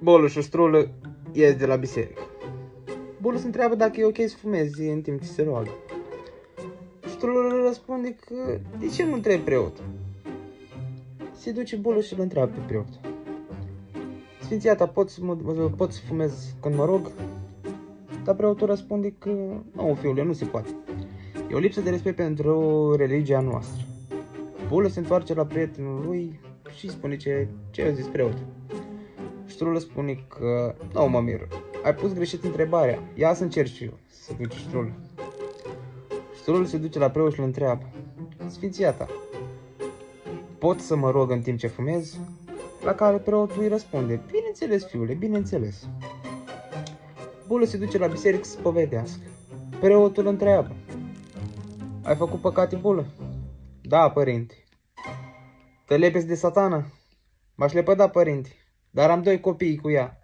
Bolu și Strulă ies de la biserică. Bolu se întreabă dacă e ok să fumezi în timp ce se roagă. Strulă răspunde că de ce nu întrebi preotul? Se duce Bolu și îl întreabă pe preot. Sfințiata, pot să fumez când mă rog? Dar preotul răspunde că nu, fiule, nu se poate. E o lipsă de respect pentru religia noastră. Bolu se întoarce la prietenul lui și spune ce a zis preotul. Strulă spune că nu mă mir, ai pus greșit întrebarea, ia să încerc și eu, se duce Strulă. Strulă se duce la preot și îl întreabă. Sfințiata, pot să mă rog în timp ce fumez? La care preotul îi răspunde, bineînțeles, fiule, bineînțeles. Bolu se duce la biserică să spovedească. Preotul întreabă, ai făcut păcate, Bulă? Da, părinte. Te lepezi de Satana? M-aș lepăda, părinte, dar am 2 copii cu ea.